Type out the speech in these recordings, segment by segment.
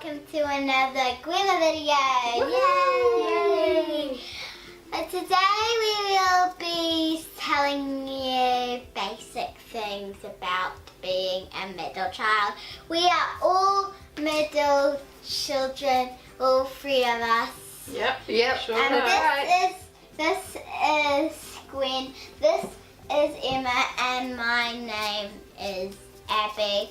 welcome to another GwEmma video. Yay! Today we will be telling you basic things about being a middle child. We are all middle children, all three of us. Yep, sure. And this is Gwen, this is Emma, and my name is Abbey.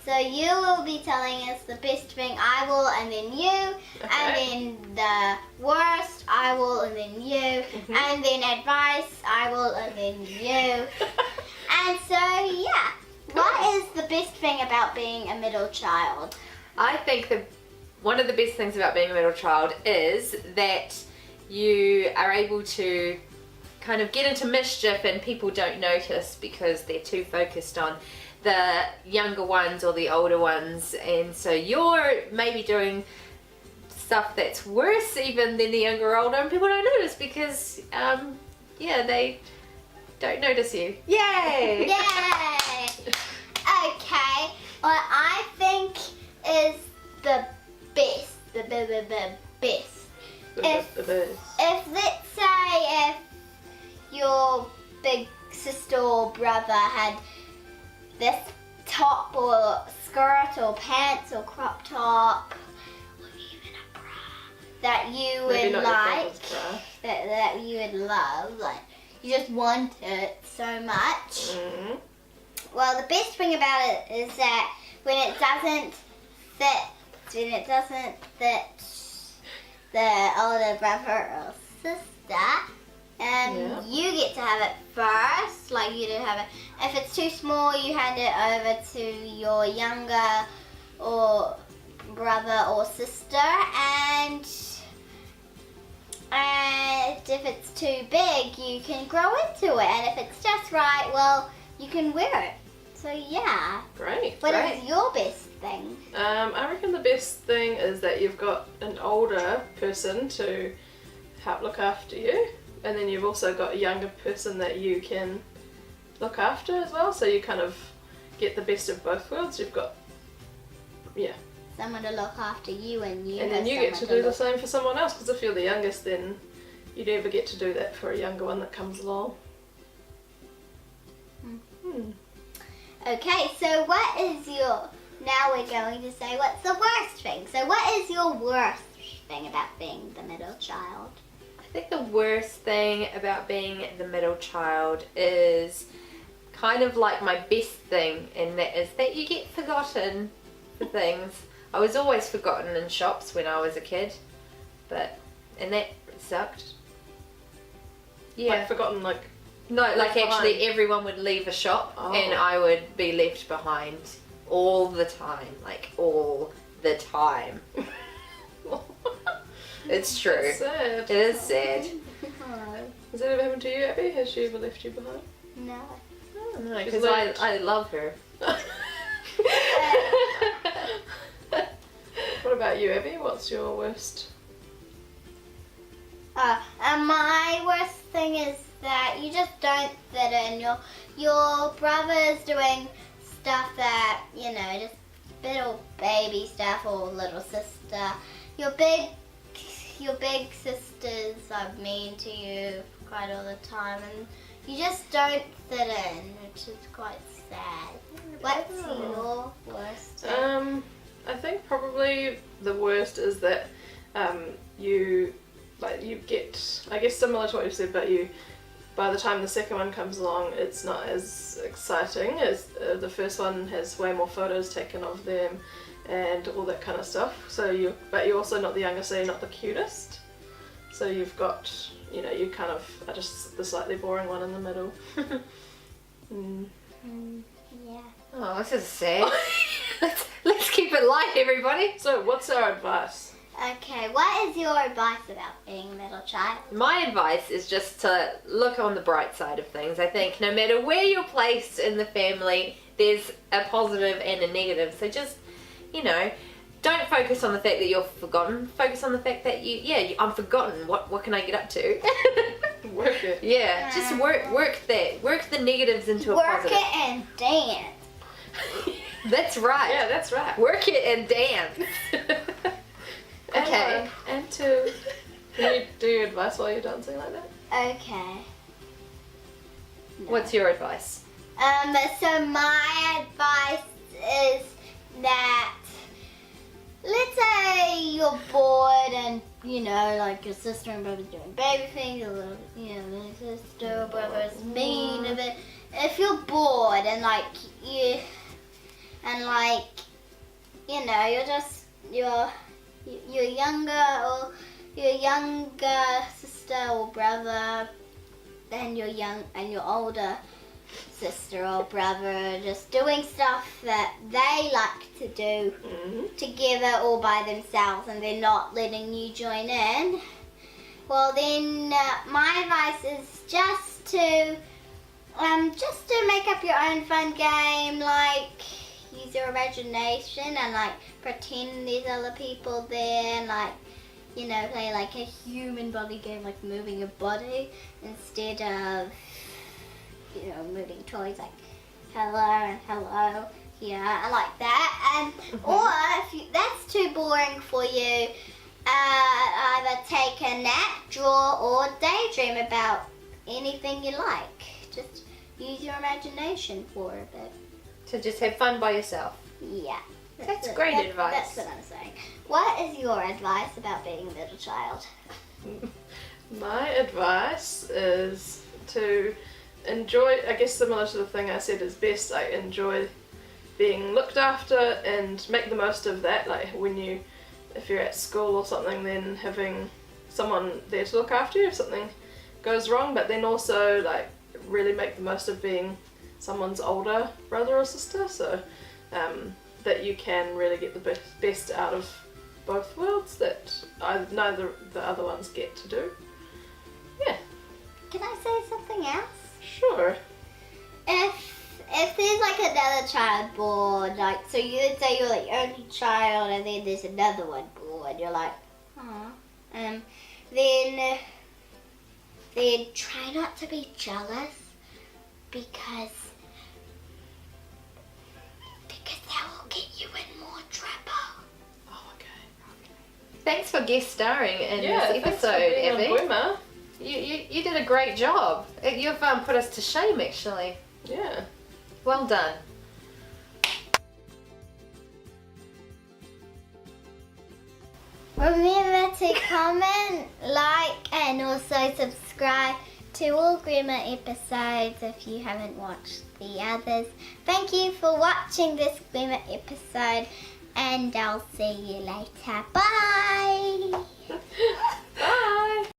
So you will be telling us the best thing, I will, and then you, and then the worst, I will, and then you, and then advice, I will, and then you. And so, yeah, what is the best thing about being a middle child? I think one of the best things about being a middle child is that you are able to kind of get into mischief and people don't notice because they're too focused on the younger ones or the older ones, and so you're maybe doing stuff that's worse even than the younger or older, and people don't notice because they don't notice you. Yay! Yay! Okay, what I think is the best, the best. If let's say if your big sister or brother had this top or skirt or pants or crop top or even a bra that you would like, that you would love, like you just want it so much. Well, the best thing about it is that when it doesn't fit the older brother or sister, you get to have it first, like you didn't have it. If it's too small, you hand it over to your younger or brother or sister, and if it's too big, you can grow into it, and if it's just right, well, you can wear it. So yeah. Great. What is your best thing? I reckon the best thing is that you've got an older person to help look after you. And then you've also got a younger person that you can look after as well, so you kind of get the best of both worlds. You've got, someone to look after you, and then you get to do the same for someone else, because if you're the youngest, then you never get to do that for a younger one that comes along. Okay, so now we're going to say what's the worst thing. So what is your worst thing about being the middle child? I think the worst thing about being the middle child is kind of like my best thing, and that is that you get forgotten for things. I was always forgotten in shops when I was a kid, and that sucked. Yeah. Like forgotten, like... No, like actually everyone would leave a shop and I would be left behind all the time, like all the time. It's true. That's sad. It is sad. Has that ever happened to you, Abbey? Has she ever left you behind? No. Oh, no, because I love her. What about you, Abbey? What's your worst? My worst thing is that you just don't fit in. Your brother's doing stuff that, just little baby stuff, or little sister. Your big sisters are mean to you quite all the time, and you just don't fit in, which is quite sad. What's your worst thing? I think probably the worst is that you get, I guess similar to what you said, but by the time the second one comes along, it's not as exciting as the first one. Has way more photos taken of them and all that kind of stuff. But you're also not the youngest, so you're not the cutest. So you've got, you kind of are just the slightly boring one in the middle. Yeah. Oh, this is sad. Let's keep it light, everybody. So what's our advice? Okay, what is your advice about being a middle child? My advice is just to look on the bright side of things. I think no matter where you're placed in the family, there's a positive and a negative. So just, don't focus on the fact that you're forgotten. Focus on the fact that I'm forgotten. What can I get up to? Work it. Yeah, just work that. Work the negatives into a positive. Work it and dance. That's right. Yeah, that's right. Work it and dance. Okay. And two. Can you do your advice while you're dancing like that? Okay. No. What's your advice? So my advice is that, let's say you're bored and, you know, like your sister and brother's doing baby things, your little, you know, little sister or brother's mean a bit. If you're bored and like you know, you're younger, or your younger sister or brother and your older sister or brother just doing stuff that they like to do together all by themselves, and they're not letting you join in, well then my advice is just to make up your own fun game, like use your imagination and like pretend there's other people there, and like, you know, play like a human body game, like moving your body instead of, you know, moving toys, like hello and hello here, and like that. And or if that's too boring for you, either take a nap, draw, or daydream about anything you like. Just use your imagination for a bit. So just have fun by yourself. Yeah. That's great advice. That's what I'm saying. What is your advice about being a middle child? My advice is to enjoy, I guess similar to the thing I said is best, like enjoy being looked after and make the most of that, like if you're at school or something, then having someone there to look after you if something goes wrong, but then also like really make the most of being someone's older brother or sister, so that you can really get the best out of both worlds that neither the other ones get to do. Yeah. Can I say something else? Sure. If there's like another child born, like, so you'd say you're the only child and then there's another one born, you're like, aw. Then try not to be jealous, because that will get you in more trouble. Oh, okay. Thanks for guest starring in Yeah, this thanks for episode, being Abbey. on GwEmma. You did a great job. You've put us to shame, actually. Yeah. Well done. Remember to comment, like, and also subscribe to all GwEmma episodes if you haven't watched the others. Thank you for watching this GwEmma episode, and I'll see you later. Bye!